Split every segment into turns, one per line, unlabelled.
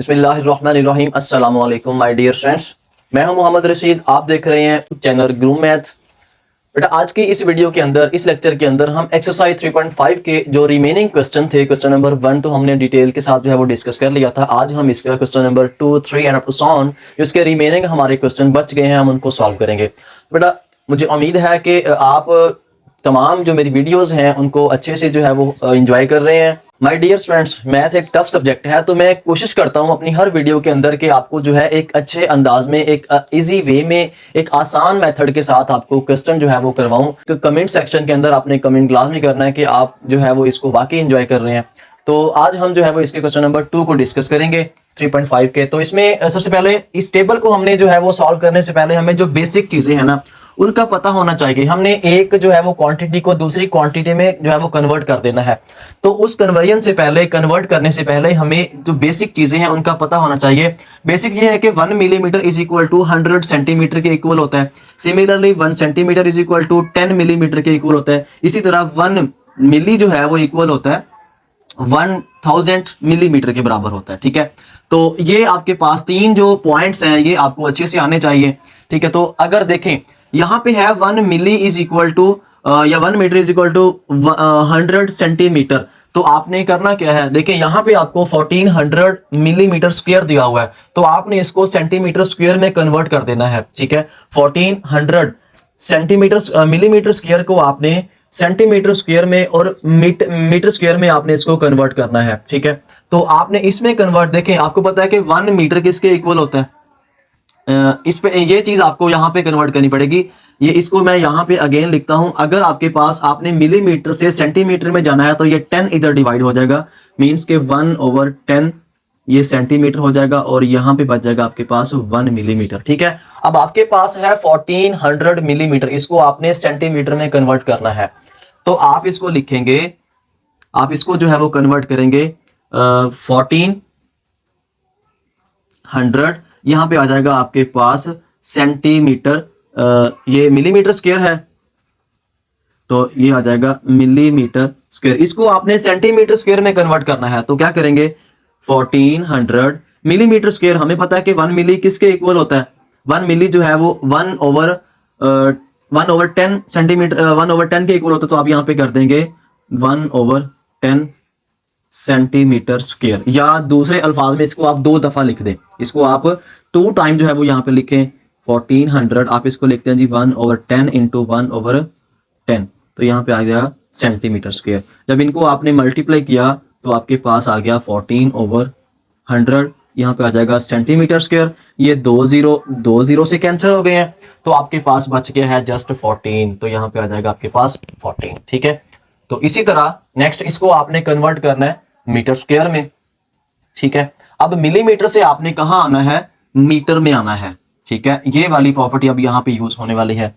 बिस्मिल्लाहिर्रहमानिर्रहीम अस्सलामु अलैकुम माय डियर फ्रेंड्स। मैं हूं मोहम्मद रशीद, आप देख रहे हैं चैनल ग्रूम मैथ। बेटा आज की इस वीडियो के अंदर, इस लेक्चर के अंदर हम एक्सरसाइज 3.5 के जो रिमेनिंग क्वेश्चन थे, क्वेश्चन नंबर 1 तो हमने डिटेल के साथ जो है वो डिस्कस कर लिया था। आज हम इसका question number 2, 3 and up to so on, उसके रिमेनिंग हमारे क्वेश्चन बच गए हैं, हम उनको सॉल्व करेंगे। बेटा मुझे उम्मीद है कि आप तमाम जो मेरी वीडियोस हैं उनको अच्छे से जो है वो एंजॉय कर रहे हैं। माय डियर फ्रेंड्स, मैथ एक टफ सब्जेक्ट है, तो मैं कोशिश करता हूं अपनी हर वीडियो के अंदर कि आपको जो है एक अच्छे अंदाज में, एक इजी वे में, एक आसान मेथड के साथ आपको क्वेश्चन जो है वो करवाऊं। तो कमेंट सेक्शन के अंदर आपने कमेंट लाजमी करना है कि आप जो है वो इसको वाकई एंजॉय कर रहे हैं। तो आज हम जो है वो इसके क्वेश्चन नंबर 2 को डिस्कस करेंगे 3.5 के। तो इसमें सबसे पहले इस टेबल को हमने जो है वो सॉल्व करने से पहले हमें जो बेसिक चीजें हैं ना उनका पता होना चाहिए। हमने एक जो है वो क्वांटिटी को दूसरी क्वांटिटी में जो है वो कन्वर्ट कर देना है, तो उस कन्वर्जन से पहले, कन्वर्ट करने से पहले हमें जो बेसिक चीजें हैं उनका पता होना चाहिए। बेसिक ये है कि 1 millimetre is equal to 100 centimetre के इक्वल होता है। Similarly 1 centimetre is equal to 10 millimetre के इक्वल होता है। इसी तरह 1 मिली जो है वो इक्वल होता है 1000 मिलीमीटर के बराबर होता है। ठीक है, तो ये आपके पास तीन जो पॉइंट्स हैं ये आपको अच्छे से आने चाहिए। ठीक है, तो अगर देखें यहां पे है 1 मिली इज इक्वल टू या 1 metre is equal to 100 centimetre, तो आपने करना क्या है, देखिए यहां पे आपको 1400 मिलीमीटर स्क्वायर दिया हुआ है, तो आपने इसको सेंटीमीटर स्क्वायर में कन्वर्ट कर देना है। ठीक है, 1400 सेंटीमीटर मिलीमीटर स्क्वायर को आपने सेंटीमीटर स्क्वायर में और मीटर स्क्वायर में आपने इसको कन्वर्ट करना है। ठीक है, तो आपने इसमें कन्वर्ट, देखें आपको पता है कि 1 मीटर किसके इक्वल होता है, इस पे ये चीज आपको यहाँ पे कन्वर्ट करनी पड़ेगी। ये इसको मैं यहाँ पे अगेन लिखता हूं, अगर आपके पास आपने मिलीमीटर से सेंटीमीटर में जाना है तो ये 10 इधर डिवाइड हो जाएगा, मींस के 1/10 ये सेंटीमीटर हो जाएगा और यहाँ पे बच जाएगा आपके पास 1 मिलीमीटर। ठीक है, अब आपके पास है 1400 मिलीमीटर, इसको आपने सेंटीमीटर में कन्वर्ट करना है, तो आप इसको लिखेंगे, आप इसको जो है वो कन्वर्ट करेंगे 1400, यहां पे आ जाएगा आपके पास सेंटीमीटर, ये मिलीमीटर स्क्वायर है तो ये आ जाएगा मिलीमीटर स्क्वायर। इसको आपने सेंटीमीटर स्क्वायर में कन्वर्ट करना है, तो क्या करेंगे 1400 मिलीमीटर स्क्वायर, हमें पता है कि 1 मिली किसके इक्वल होता है, 1 मिली जो है वो 1/10 सेंटीमीटर 1/10 के इक्वल होता है, तो आप यहां पे कर देंगे 1/10 सेंटीमीटर स्क्वायर, या दूसरे अल्फाज में इसको आप 2 दफा लिख दें, इसको आप 2 टाइम जो है वो यहाँ पे लिखें 1400, आप इसको लिखते हैं जी 1/10 इंटू 1/10, तो यहाँ पे आ गया सेंटीमीटर स्क्वायर। जब इनको आपने मल्टीप्लाई किया तो आपके पास आ गया 14/100, यहाँ पे आ जाएगा सेंटीमीटर स्क्वायर। ये 2 से कैंसिल हो गए हैं, तो आपके पास बच गया है जस्ट 14, तो यहाँ पे आ जाएगा आपके पास 14। ठीक है, तो इसी तरह नेक्स्ट इसको आपने कन्वर्ट करना है मीटर स्क्वायर में। ठीक है, अब मिलीमीटर से आपने कहां आना है, मीटर में आना है। ठीक है, ये वाली प्रॉपर्टी अब यहां पे यूज होने वाली है।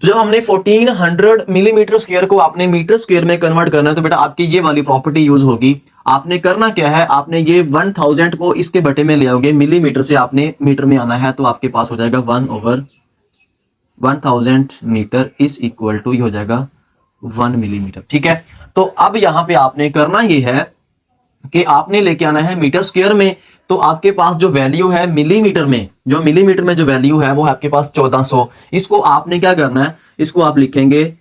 तो जब हमने 1400 मिलीमीटर स्क्वायर को आपने मीटर स्क्वायर में कन्वर्ट करना है, तो बेटा आपकी ये वाली प्रॉपर्टी यूज होगी। आपने करना क्या है, आपने ये 1000 को इसके बटे में ले आओगे, मिलीमीटर से आपने मीटर में आना है, तो आपके पास हो जाएगा 1/1000 मीटर इज इक्वल टू, ये हो जाएगा 1 मिलीमीटर। ठीक है, तो अब यहां पे आपने करना ये है कि आपने लेके आना है मीटर स्क्वायर में, तो आपके पास जो वैल्यू है मिलीमीटर में, जो मिलीमीटर में जो वैल्यू है वो है आपके पास 1400। इसको आपने क्या करना है, इसको आप लिखेंगे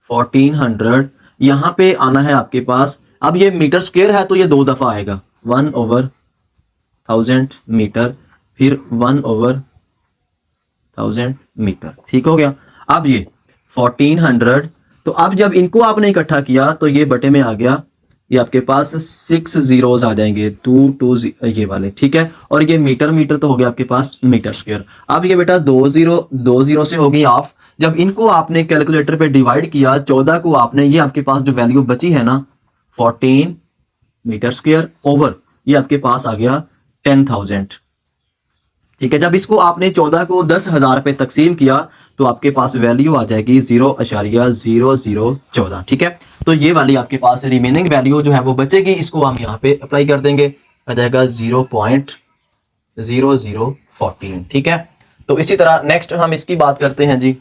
1400, यहां पे आना है आपके पास, अब ये मीटर स्क्वायर है तो ये 2 दफा आएगा 1/1000 मीटर, फिर 1/1000 मीटर। ठीक हो गया, अब ये 1400, तो अब जब इनको आपने इकट्ठा किया तो ये बटे में आ गया, ये आपके पास 6 zeros आ जाएंगे, 2 ये वाले। ठीक है, और ये मीटर तो हो गया आपके पास मीटर स्क्वायर। अब ये बेटा 2 जीरो से होगी ऑफ, जब इनको आपने कैलकुलेटर पे डिवाइड किया 14 को आपने, ये आपके पास जो वैल्यू बची है ना 14 मीटर स्क्वायर ओवर, ये आपके पास आ गया 10,000। ठीक है, जब इसको आपने 14 को 10,000 पे तकसीम किया तो आपके पास वैल्यू आ जाएगी 0.0014। ठीक है, तो ये वाली आपके पास रिमेनिंग वैल्यू जो है वो बचेगी, इसको हम यहाँ पे अप्लाई कर देंगे, आ जाएगा 0.0014। ठीक है, तो इसी तरह नेक्स्ट हम इसकी बात करते हैं जी।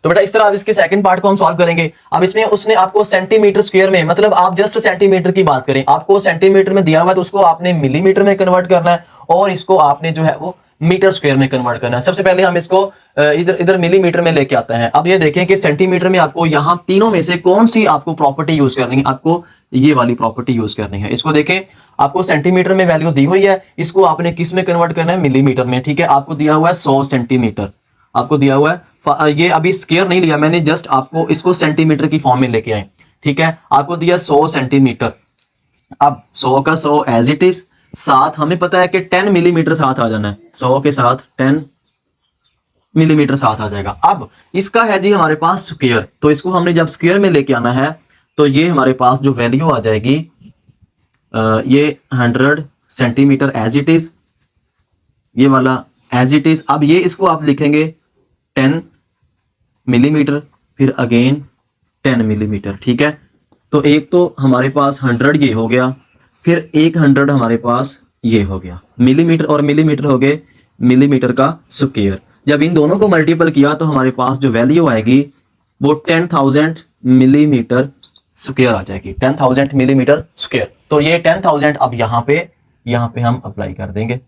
तो बेटा इस तरह अब इसके सेकंड पार्ट को हम सॉल्व करेंगे। अब इसमें उसने आपको सेंटीमीटर स्क्वायर में, मतलब आप जस्ट सेंटीमीटर की बात करें, आपको सेंटीमीटर में दिया हुआ है तो उसको आपने मिलीमीटर में कन्वर्ट करना है और इसको आपने जो है वो मीटर स्क्वायर में कन्वर्ट करना है। सबसे पहले हम इसको इधर इधर मिलीमीटर में लेके आते हैं। अब ये देखें कि सेंटीमीटर में आपको यहाँ तीनों में से कौन सी आपको प्रॉपर्टी यूज करनी है, आपको ये वाली प्रॉपर्टी यूज करनी है। इसको देखें, आपको सेंटीमीटर में वैल्यू दी हुई है, इसको आपने किस में कन्वर्ट करना है, मिलीमीटर में। ठीक है, आपको दिया हुआ है 100 सेंटीमीटर, आपको दिया हुआ है, ये अभी स्क्वायर नहीं लिया मैंने, जस्ट आपको इसको सेंटीमीटर की फॉर्म में लेके आए। ठीक है, आपको दिया 100 सेंटीमीटर। अब 100 का 100 एज इट इज, साथ हमें पता है कि 10 मिलीमीटर साथ आ जाना है, 100 के साथ 10 मिलीमीटर साथ आ जाएगा। अब इसका है जी हमारे पास स्क्वायर, तो इसको हमने जब स्क्वायर में लेके आना है तो ये हमारे पास जो वैल्यू आ जाएगी ये 100 सेंटीमीटर एज इट इज, ये वाला एज इट इज। अब ये इसको आप लिखेंगे 10 मिलीमीटर, फिर अगेन 10 मिलीमीटर। ठीक है, तो एक तो हमारे पास 100 ये हो गया, फिर 100 हमारे पास ये हो गया, मिलीमीटर और मिलीमीटर हो गए मिलीमीटर का स्क्वायर। जब इन दोनों को मल्टीपल किया तो हमारे पास जो वैल्यू आएगी वो 10,000 मिलीमीटर स्क्वायर आ जाएगी, 10,000 मिलीमीटर स्क्वायर। तो ये 10,000 अब यहाँ पे हम अप्लाई कर देंगे।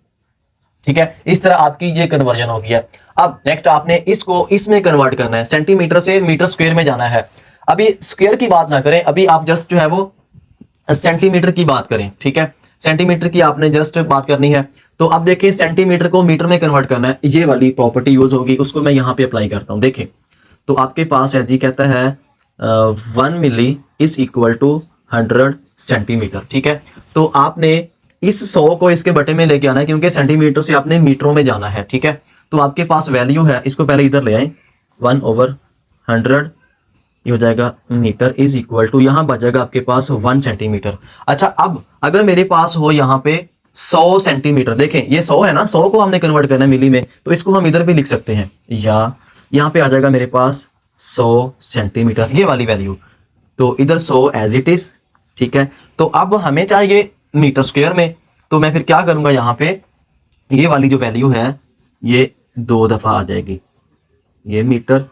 ठीक है, इस तरह आपकी ये कन्वर्जन हो गया। अब नेक्स्ट आपने इसको इसमें कन्वर्ट करना है, सेंटीमीटर से मीटर स्क्वायर में जाना है। अभी स्क्वायर की बात ना करें, अभी आप जस्ट जो है वो सेंटीमीटर की बात करें। ठीक है, सेंटीमीटर की आपने जस्ट बात करनी है। तो अब देखिए सेंटीमीटर को मीटर में कन्वर्ट करना है, ये वाली प्रॉपर्टी यूज होगी, उसको मैं यहाँ पे अप्लाई करता हूँ। देखिए, तो आपके पास है जी, कहता है 1 मिली इज इक्वल टू 100 सेंटीमीटर। ठीक है, तो आपने इस 100 को इसके बटे में लेके आना है, क्योंकि सेंटीमीटर से आपने मीटरों में जाना है। ठीक है, तो आपके पास वैल्यू है, इसको पहले इधर ले आए, 1/100 ये हो जाएगा मीटर इज इक्वल टू, यहां बचेगा आपके पास 1 सेंटीमीटर। अच्छा, अब अगर मेरे पास हो यहाँ पे 100 सेंटीमीटर, देखें ये 100 है ना, 100 को हमने कन्वर्ट करना है मिली में, तो इसको हम इधर भी लिख सकते हैं, या यहाँ पे आ जाएगा मेरे पास 100 सेंटीमीटर, ये वाली वैल्यू। तो इधर 100 एज इट इज। ठीक है, तो अब हमें चाहिए मीटर स्क्वायर में, तो मैं फिर क्या करूंगा, यहाँ पे ये वाली जो वैल्यू है ये 2 दफा आ जाएगी, ये मीटर,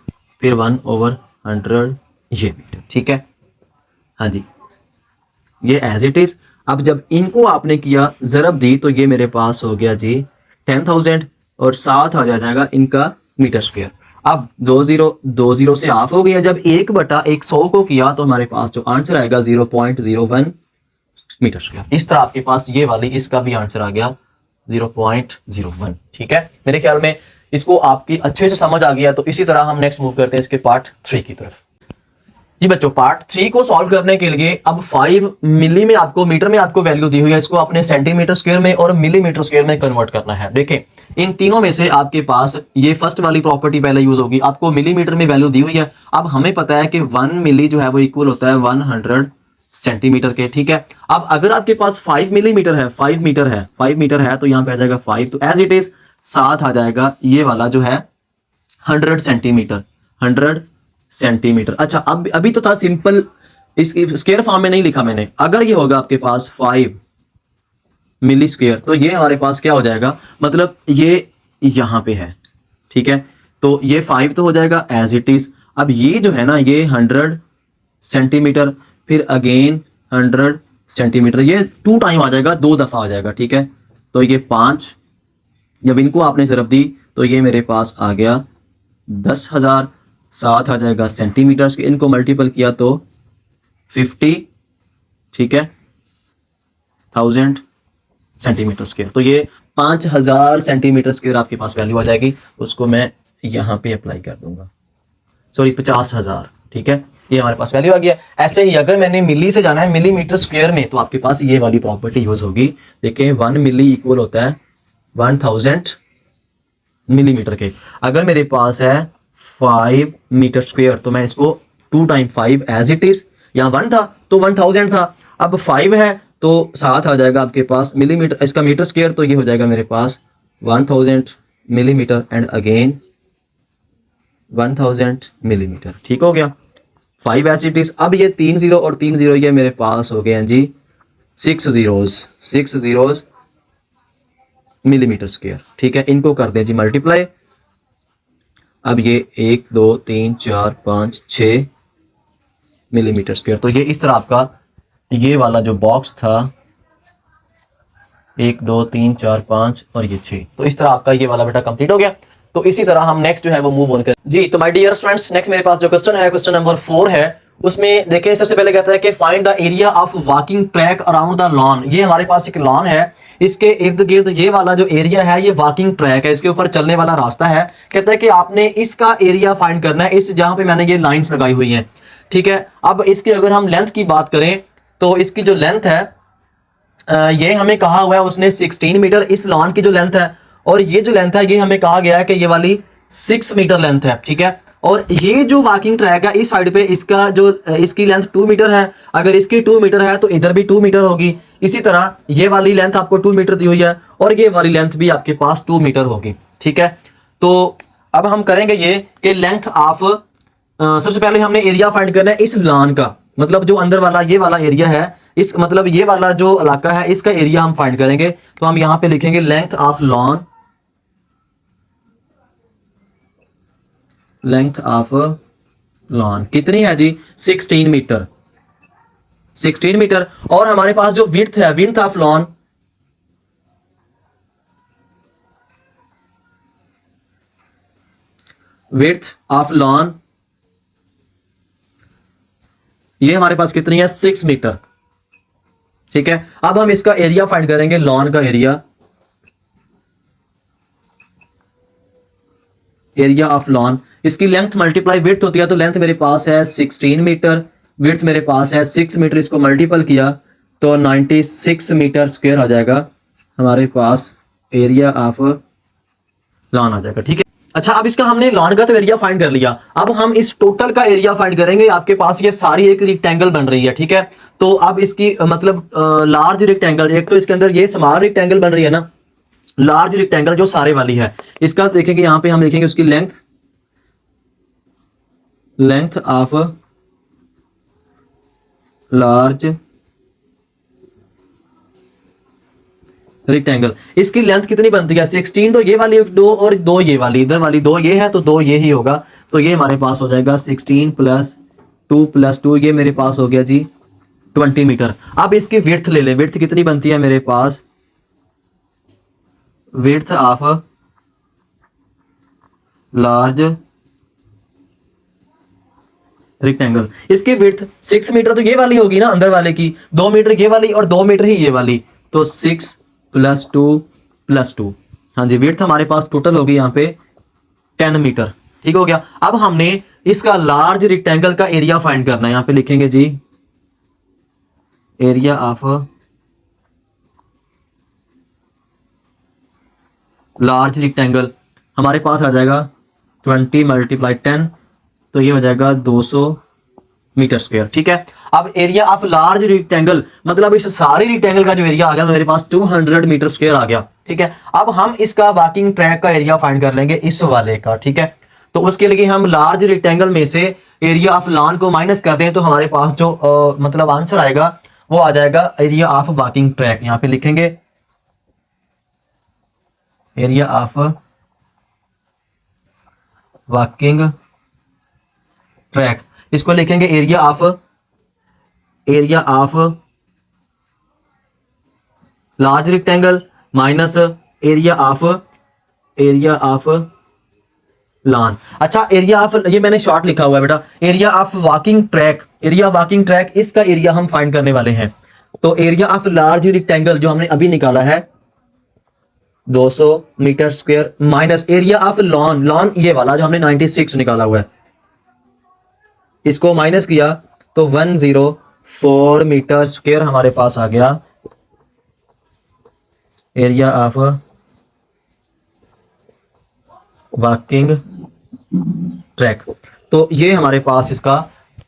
फिर 1/100 ये मीटर। ठीक है, हाँ जी, ये एज इट इज। अब जब इनको आपने किया जरब दी तो ये मेरे पास हो गया जी 10,000 और साथ आ जाएगा इनका मीटर स्क्वायर। अब 2 0 से हाफ हो गया, जब 1/100 को किया तो हमारे पास जो आंसर आएगा 0.01 मीटर स्क्वायर। इस तरह आपके पास ये वाली, इसका भी आंसर आ गया 0.01। ठीक है, मेरे ख्याल में इसको आपकी अच्छे से समझ आ गया। तो इसी तरह हम नेक्स्ट मूव करते हैं इसके पार्ट 3 की तरफ। जी बच्चों, पार्ट 3 को सॉल्व करने के लिए अब 5 मिली में आपको, मीटर में आपको वैल्यू दी हुई है, इसको अपने सेंटीमीटर स्क्वायर में और मिलीमीटर स्क्वायर में कन्वर्ट करना है। देखें, इन तीनों में से आपके पास ये फर्स्ट वाली प्रॉपर्टी पहले यूज होगी, आपको मिलीमीटर में वैल्यू दी हुई है। अब हमें पता है कि 1 मिली जो है वो इक्वल होता है 100 सेंटीमीटर के। ठीक है, अब अगर आपके पास 5 मिलीमीटर है, 5 मीटर है तो यहाँ पे आ जाएगा 5, तो एज इट इज साथ आ जाएगा ये वाला जो है 100 सेंटीमीटर, 100 सेंटीमीटर। अच्छा, अब अभी तो था सिंपल, इसकी स्क्वायर फॉर्म में नहीं लिखा मैंने। अगर ये होगा आपके पास 5 मिली स्क्वायर, तो ये हमारे पास क्या हो जाएगा, मतलब ये यहां पे है। ठीक है, तो ये 5 तो हो जाएगा एज इट इज। अब ये जो है ना, ये 100 सेंटीमीटर, फिर अगेन 100 सेंटीमीटर, ये 2 टाइम आ जाएगा, 2 दफा आ जाएगा। ठीक है, तो ये 5, जब इनको आपने ज़रब दी तो ये मेरे पास आ गया 10,000, साथ आ जाएगा सेंटीमीटर्स, इनको मल्टीपल किया तो 50, ठीक है, 1000 सेंटीमीटर स्क्वायर। तो ये 5000 सेंटीमीटर स्क्वायर आपके पास वैल्यू आ जाएगी, उसको मैं यहाँ पे अप्लाई कर दूंगा, सॉरी 50,000। ठीक है, ये हमारे पास वैल्यू आ गया। ऐसे ही अगर मैंने मिली से जाना है मिलीमीटर स्क्वायर में, तो आपके पास ये वाली प्रॉपर्टी यूज होगी। देखिए 1 मिली इक्वल होता है 1000 मिलीमीटर के। अगर मेरे पास है 5 मीटर स्क्वायर, तो मैं इसको 2 टाइम 5 एज इट इज, यहाँ 1 था तो 1000 था, अब 5 है तो साथ आ जाएगा आपके पास मिलीमीटर, इसका मीटर स्क्वायर, तो ये हो जाएगा मेरे पास 1000 मिलीमीटर एंड अगेन 1000 मिलीमीटर। ठीक हो गया, 5 एज इट इज। अब ये 3 0 और 3 0 ये मेरे पास हो गए हैं जी 6 zeros मिलीमीटर स्क्वायर। ठीक है, इनको कर दें जी मल्टीप्लाई, अब ये 1 2 3 4 5 6 मिलीमीटर स्क्वायर। तो ये इस तरह आपका ये वाला जो बॉक्स था 1 2 3 4 5 और ये 6, तो इस तरह आपका ये वाला बेटा कंप्लीट हो गया। तो इसी तरह हम नेक्स्ट जो है वो मूव ऑन करें जी। तो माय डियर स्टूडेंट्स, नेक्स्ट मेरे पास जो क्वेश्चन है क्वेश्चन नंबर 4 है। उसमें देखिए सबसे पहले कहता है कि find the area of walking track around the lawn. ये हमारे पास एक लॉन है, इसके इर्द गिर्द ये वाला जो एरिया है ये वॉकिंग ट्रैक है, इसके ऊपर चलने वाला रास्ता है। कहता है कि आपने इसका एरिया फाइंड करना है, इस जहां पे मैंने ये लाइंस लगाई हुई हैं, ठीक है। अब इसकी अगर हम लेंथ की बात करें तो इसकी जो लेंथ है ये हमें कहा हुआ है उसने 16 मीटर इस लॉन की जो लेंथ है, और ये जो लेंथ है ये हमें कहा गया है कि ये वाली 6 मीटर लेंथ है, ठीक है। और ये जो वॉकिंग ट्रैक है इस साइड पे इसका जो इसकी लेंथ 2 मीटर है, अगर इसकी 2 मीटर है तो इधर भी 2 मीटर होगी। इसी तरह ये वाली लेंथ आपको 2 मीटर दी हुई है और ये वाली लेंथ भी आपके पास 2 मीटर होगी, ठीक है। तो अब हम करेंगे ये कि लेंथ ऑफ सबसे पहले हमने एरिया फाइंड करना है इस लॉन का, मतलब जो अंदर वाला ये वाला एरिया है, इस मतलब ये वाला जो इलाका है इसका एरिया हम फाइंड करेंगे। तो हम यहां पे लिखेंगे length of lawn, length of lawn कितनी है जी 16 मीटर, 16 मीटर। और हमारे पास जो विड्थ है, width of lawn, width of lawn ये हमारे पास कितनी है 6 मीटर, ठीक है। अब हम इसका एरिया फाइंड करेंगे, लॉन का एरिया, एरिया ऑफ लॉन। इसकी लेंथ मल्टीप्लाई विड्थ होती है, तो लेंथ मेरे पास है 16 मीटर, विड्थ मेरे पास है 6 मीटर, इसको मल्टीपल किया तो 96 मीटर स्क्वायर आ जाएगा हमारे पास एरिया ऑफ लॉन आ जाएगा, ठीक है। अच्छा, अब इसका हमने लॉन का तो एरिया फाइंड कर लिया, अब हम इस टोटल का एरिया फाइंड करेंगे। आपके पास ये सारी एक रेक्टेंगल बन रही है, ठीक है। तो अब इसकी मतलब लार्ज रेक्टेंगल, एक तो इसके अंदर ये स्मॉल रेक्टेंगल बन रही है ना, लार्ज रेक्टेंगल जो सारे वाली है, इसका देखेंगे यहां पे हम देखेंगे उसकी length, length of large rectangle, इसकी लेंथ कितनी बनती है 16, तो ये वाली 2 और 2 ये वाली, इधर वाली 2 ये है तो 2 ये ही होगा। तो ये हमारे पास हो जाएगा 16 + 2 + 2, ये मेरे पास हो गया जी 20 मीटर। अब इसकी विड्थ ले ले, विड्थ कितनी बनती है मेरे पास, विड्थ ऑफ लार्ज रेक्टेंगल, इसकी विड्थ 6 मीटर तो ये वाली होगी ना अंदर वाले की, 2 मीटर ये वाली और 2 मीटर ही ये वाली, तो 6 + 2 + 2, हाँ जी, विड्थ हमारे पास टोटल होगी यहाँ पे 10 मीटर, ठीक हो गया। अब हमने इसका लार्ज रेक्टेंगल का एरिया फाइंड करना है, यहाँ पे लिखेंगे जी एरिया ऑफ लार्ज रेक्टेंगल, हमारे पास आ जाएगा 20 × 10, तो ये हो जाएगा 200 मीटर स्क्वायर, ठीक है। अब एरिया ऑफ लार्ज रेक्टेंगल मतलब इस सारी रेक्टेंगल का जो एरिया आ गया मेरे पास 200 मीटर स्क्वायर आ गया, ठीक है। अब हम इसका वॉकिंग ट्रैक का एरिया फाइंड कर लेंगे इस वाले का, ठीक है। तो उसके लिए हम लार्ज रेक्टेंगल में से एरिया ऑफ लॉन को माइनस कर दें तो हमारे पास जो मतलब आंसर आएगा वो आ जाएगा एरिया ऑफ वॉकिंग ट्रैक। यहाँ पे लिखेंगे एरिया ऑफ वॉकिंग ट्रैक, इसको लिखेंगे area of large rectangle minus area of lawn. अच्छा, एरिया ऑफ, ये मैंने शॉर्ट लिखा हुआ है बेटा, area of walking track, area walking track इसका एरिया हम फाइंड करने वाले हैं। तो एरिया ऑफ लार्ज रेक्टेंगल जो हमने अभी निकाला है 200 metre square minus area of lawn, lawn ये वाला जो हमने 96 निकाला हुआ है, इसको माइनस किया तो 104 मीटर स्क्वायर हमारे पास आ गया एरिया ऑफ वॉकिंग ट्रैक। तो ये हमारे पास इसका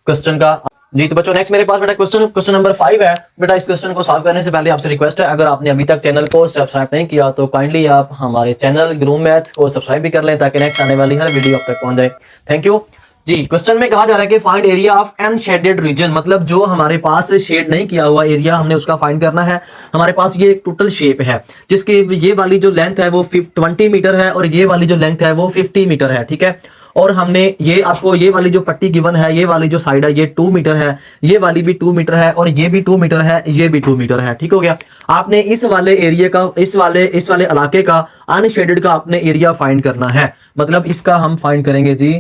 क्वेश्चन का जी। तो बच्चों नेक्स्ट मेरे पास बेटा क्वेश्चन नंबर 5 है। बेटा इस क्वेश्चन को सॉल्व करने से पहले आपसे रिक्वेस्ट है, अगर आपने अभी तक चैनल को सब्सक्राइब नहीं किया तो काइंडली आप हमारे चैनल ग्रूम मैथ को सब्सक्राइब भी कर लें ताकि नेक्स्ट आने वाली हर वीडियो आप तक पहुंच जाए। Thank you ji. क्वेश्चन में कहा जा रहा है कि find area of unshaded region, मतलब जो हमारे पास शेड नहीं किया हुआ एरिया हमने उसका फाइंड करना है। हमारे पास ये एक टोटल शेप है जिसकी ये वाली जो लेंथ है वो 20 मीटर है और ये वाली जो लेंथ है वो 50 मीटर है, ठीक है। और हमने ये आपको ये वाली जो पट्टी गिवन है, ये वाली जो साइड है ये 2 मीटर है, ये वाली भी 2 मीटर है और ये भी 2 मीटर है, ये भी 2 मीटर है। ठीक हो गया। आपने इस वाले एरिया का, इस वाले इलाके का अनशेडेड का आपने एरिया फाइंड करना है। मतलब इसका हम फाइंड करेंगे जी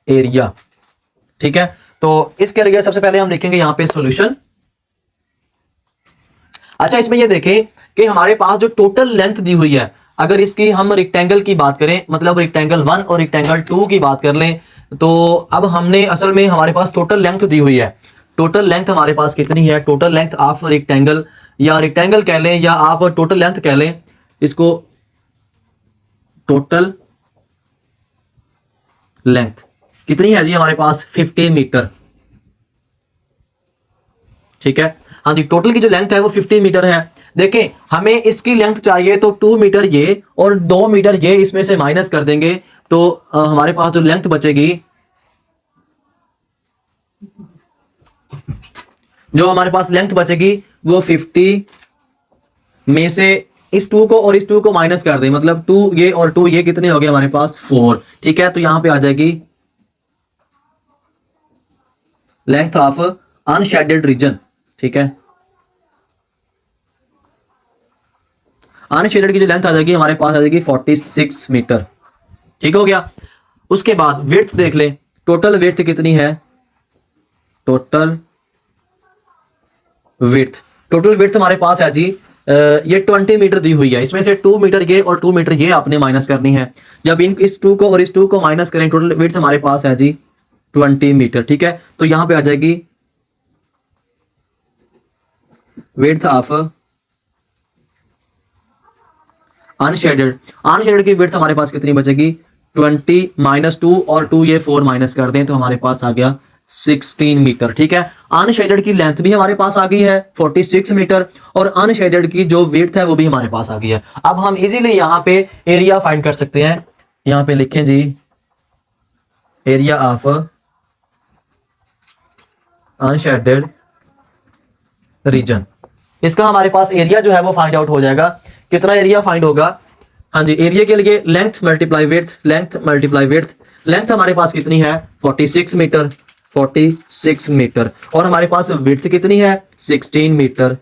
एरिया। ठीक है, तो इसके लिए सबसे पहले हम लिखेंगे यहाँ पे सॉल्यूशन। अच्छा, इसमें ये देखें कि हमारे पास जो टोटल लेंथ दी हुई है, अगर इसकी हम रेक्टेंगल की बात करें, मतलब रेक्टेंगल 1 और रेक्टेंगल 2 की बात कर लें, तो अब हमने असल में हमारे पास टोटल लेंथ दी हुई है। टोटल लेंथ हमारे पास कितनी है? टोटल लेंथ ऑफ रेक्टेंगल, या रेक्टेंगल कह लें या आप टोटल लेंथ कह लें, इसको टोटल लेंथ कितनी है जी हमारे पास? 50 मीटर। ठीक है, हाँ जी, टोटल की जो लेंथ है वो 50 मीटर है। देखें, हमें इसकी लेंथ चाहिए तो 2 मीटर ये और 2 मीटर ये इसमें से माइनस कर देंगे तो हमारे पास जो लेंथ बचेगी, जो हमारे पास लेंथ बचेगी वो 50 में से इस 2 को और इस 2 को माइनस कर दें, मतलब 2 ये और 2 ये कितने हो गए हमारे पास? 4। ठीक है, तो यहां पे आ जाएगी लेंथ ऑफ अनशेडेड रीजन। ठीक है, अनशेडेड की जो लेंथ आ जाएगी हमारे पास आ जाएगी 46 मीटर। ठीक हो गया। उसके बाद विड्थ देख ले, टोटल विड्थ कितनी है? टोटल विड्थ हमारे पास है जी ये 20 मीटर दी हुई है। इसमें से 2 मीटर ये और 2 मीटर ये आपने माइनस करनी है। जब इस 2 को और इस 2 को माइनस करें, टोटल विड्थ हमारे पास है जी 20 मीटर। ठीक है, तो यहां पे आ जाएगी विड्थ ऑफ अनशेडेड की विड्थ हमारे पास कितनी बचेगी? 20 माइनस 2 और 2 ये 4 माइनस कर दें तो हमारे पास आ गया 16 मीटर। ठीक है, अनशेडेड की लेंथ भी हमारे पास आ गई है 46 मीटर और अनशेडेड की जो विड्थ है वो भी हमारे पास आ गई है। अब हम इजीली यहां पे एरिया फाइंड कर सकते हैं। यहां पे लिखें जी एरिया ऑफ अनशेडेड रीजन। इसका हमारे पास एरिया जो है वो फाइंड आउट हो जाएगा। कितना एरिया फाइंड होगा? हाँ जी, एरिया के लिए length multiply width, length multiply width. Length हमारे पास कितनी है? 46 मीटर, 46 मीटर और हमारे पास विड्थ कितनी है? 16 मीटर।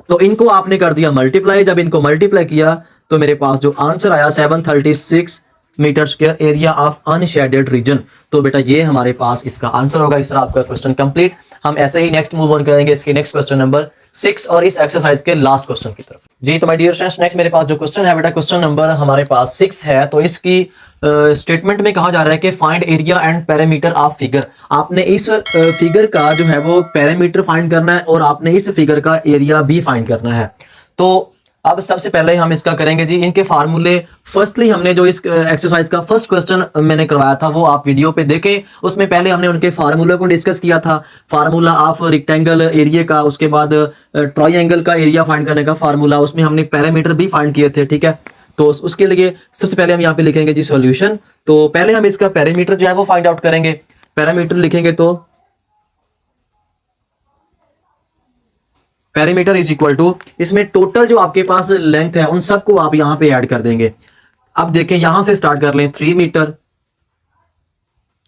तो इनको आपने कर दिया मल्टीप्लाई। जब इनको मल्टीप्लाई किया तो मेरे पास जो आंसर आया 736 metre square area of unshaded region. तो बेटा ये हमारे पास इसका आंसर होगा। इस तरह आपका क्वेश्चन कंप्लीट। हम ऐसे ही नेक्स्ट मूव ऑन करेंगे इसके नेक्स्ट क्वेश्चन नंबर 6 और इस एक्सरसाइज के लास्ट क्वेश्चन की तरफ। जी तो माय डियर स्टूडेंट्स, नेक्स्ट मेरे पास जो क्वेश्चन है बेटा क्वेश्चन नंबर हमारे पास 6 है। तो इसकी स्टेटमेंट में कहा जा रहा है कि find area and parameter of figure. आपने इस फिगर का जो है वो पैरामीटर फाइंड करना है और आपने इस फिगर का एरिया भी फाइंड करना है। तो अब सबसे पहले हम इसका करेंगे जी इनके फार्मूले। फर्स्टली हमने जो इस एक्सरसाइज का फर्स्ट क्वेश्चन मैंने करवाया था वो आप वीडियो पे देखें। उसमें पहले हमने उनके फार्मूले को डिस्कस किया था, फार्मूला ऑफ रेक्टेंगल एरिया का, उसके बाद ट्रायंगल का एरिया फाइंड करने का फार्मूला, उसमें हमने पैरामीटर भी फाइंड किए थे। ठीक है, तो उसके लिए सबसे पहले हम यहाँ पे लिखेंगे जी सॉल्यूशन। तो पहले हम इसका पैरामीटर जो है वो फाइंड आउट करेंगे। पैरामीटर लिखेंगे तो पैरामीटर इज इक्वल टू, इसमें टोटल जो आपके पास लेंथ है उन सबको आप यहां पे ऐड कर देंगे। अब देखें यहां से स्टार्ट कर लें 3 मीटर,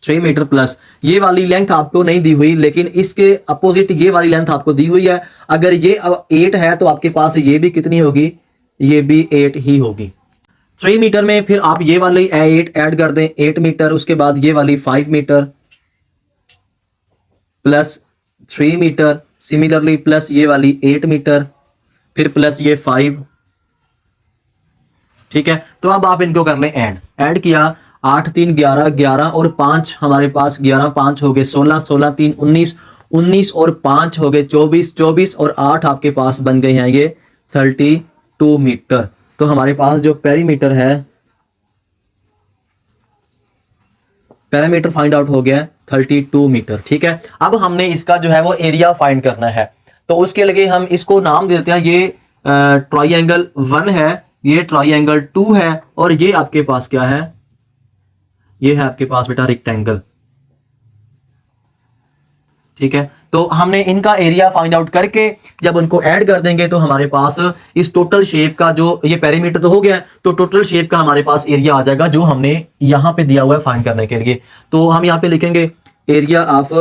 3 मीटर प्लस ये वाली लेंथ आपको नहीं दी हुई, लेकिन इसके अपोजिट ये वाली लेंथ आपको दी हुई है। अगर ये 8 है तो आपके पास ये भी कितनी होगी? ये भी 8 ही होगी। 3 मीटर में फिर आप ये वाली 8 ऐड कर दें, 8 मीटर, उसके बाद ये वाली 5 metre plus 3 metre, similarly plus ये वाली 8 मीटर, फिर प्लस ये 5। ठीक है, तो अब आप इनको कर लें ऐड किया 8 3 11, 11 और 5 हमारे पास 11 5 हो गए 16, 16 3 19, 19 और 5 हो गए 24, 24 और 8 आपके पास बन गए हैं ये 32 मीटर। तो हमारे पास जो पेरीमीटर है, पैरामीटर फाइंड आउट हो गया 32 मीटर। ठीक है, अब हमने इसका जो है वो एरिया फाइंड करना है। तो उसके लिए हम इसको नाम देते हैं, ये ट्रायंगल 1 है, ये ट्रायंगल 2 है और ये आपके पास क्या है? ये है आपके पास बेटा रेक्टेंगल। ठीक है, तो हमने इनका एरिया फाइंड आउट करके जब उनको ऐड कर देंगे तो हमारे पास इस टोटल शेप का जो ये पेरीमीटर तो हो गया है, तो टोटल शेप का हमारे पास एरिया आ जाएगा जो हमने यहां पे दिया हुआ है फाइंड करने के लिए। तो हम यहां पे लिखेंगे एरिया ऑफ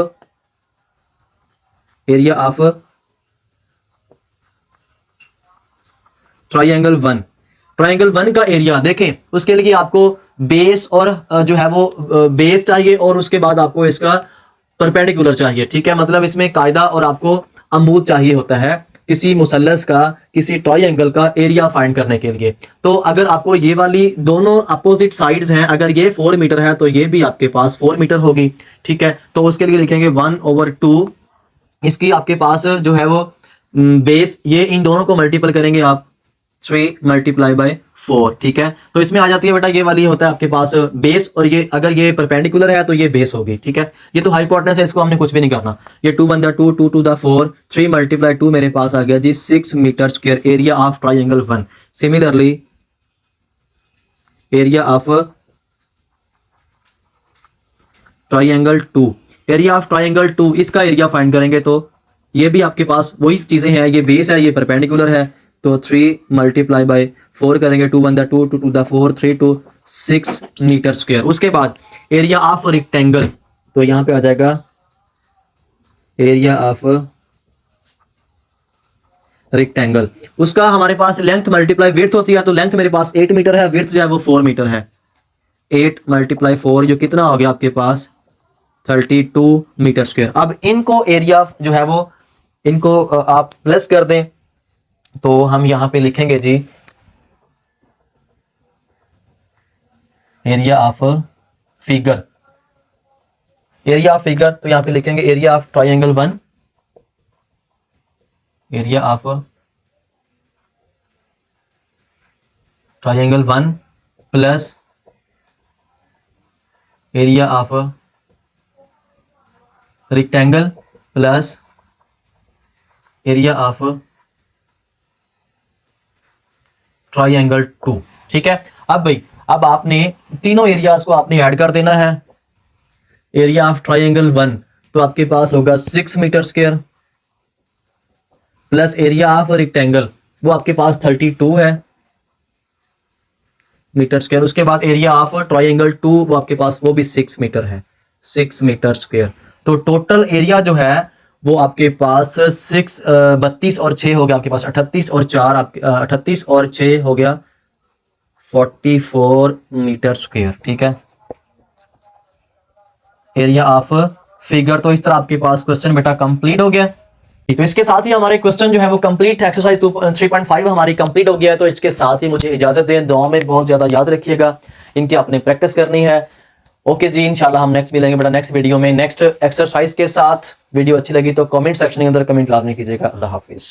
ट्राइंगल वन का एरिया देखें, उसके लिए आपको बेस और जो है वो बेस चाहिए और उसके बाद आपको इसका परपेंडिकुलर चाहिए, ठीक है। मतलब इसमें कायदा और आपको अमूद चाहिए होता है किसी मुसल्लस का, किसी ट्राइंगल का एरिया फाइंड करने के लिए। तो अगर आपको ये वाली दोनों अपोजिट साइड्स हैं, अगर ये 4 मीटर है तो ये भी आपके पास 4 मीटर होगी, ठीक है। तो उसके लिए लिखेंगे 1/2, इसकी आपके पास जो है वो बेस, ये इन दोनों को मल्टीपल करेंगे आप 3 × 4, ठीक है। तो इसमें आ जाती है बेटा ये वाली होता है आपके पास बेस, और ये अगर ये परपेंडिकुलर है तो ये बेस होगी, ठीक है। ये तो हाइपोटेनस है, इसको हमने कुछ भी नहीं करना। ये 2 × 2 2 × 4 3 × 2 मेरे पास आ गया जी 6 metre square area of triangle 1। Similarly area of triangle 2, area of triangle 2, इसका एरिया फाइंड करेंगे तो ये भी आपके पास वही चीजें हैं, ये बेस है, ये परपेंडिकुलर है, तो 3 × 4 करेंगे 2 × 2 2 × 4 3 to 6 मीटर स्क्वायर। उसके बाद एरिया ऑफ रेक्टेंगल, तो यहां पे आ जाएगा एरिया ऑफ रेक्टेंगल, उसका हमारे पास लेंथ मल्टीप्लाई विड्थ होती है, तो लेंथ मेरे पास 8 मीटर है, विड्थ जो है वो 4 मीटर है। 8 × 4 जो कितना हो गया आपके पास 32 मीटर स्क्वायर। अब इनको एरिया जो है वो इनको आप प्लस कर दें तो हम यहां पे लिखेंगे जी एरिया ऑफ फिगर, तो यहां पे लिखेंगे area of triangle 1, area of triangle 1 plus area of rectangle plus area of triangle 2, ठीक है। अब आपने तीनों एरियाज को आपने ऐड कर देना है। एरिया ऑफ ट्राइंगल 1 तो आपके पास होगा 6 metre square plus area of rectangle वो आपके पास 32 है मीटर स्क्वायर। उसके बाद एरिया ऑफ ट्राइंगल 2 वो आपके पास वो भी 6 मीटर है, 6 मीटर स्क्वायर। तो टोटल एरिया जो है वो आपके पास 32 और 6 हो गया आपके पास 38 और 4 आपके 38 और 6 हो गया 44 मीटर स्क्वायर, ठीक है। एरिया ऑफ फिगर, तो इस तरह आपके पास क्वेश्चन बेटा कंप्लीट हो गया। तो इसके साथ ही हमारे क्वेश्चन जो है वो कंप्लीट, एक्सरसाइज 3.5 हमारी कंप्लीट हो गया है। तो इसके साथ ही मुझे इजाजत दें, दुआ में बहुत ज्यादा याद रखिएगा, इनकी आपने प्रैक्टिस करनी है। ओके जी, इंशाल्लाह हम नेक्स्ट मिलेंगे बेटा नेक्स्ट वीडियो में नेक्स्ट एक्सरसाइज के साथ। वीडियो अच्छी लगी तो कमेंट सेक्शन के अंदर कमेंट लाजमी कीजिएगा। अल्लाह हाफिज।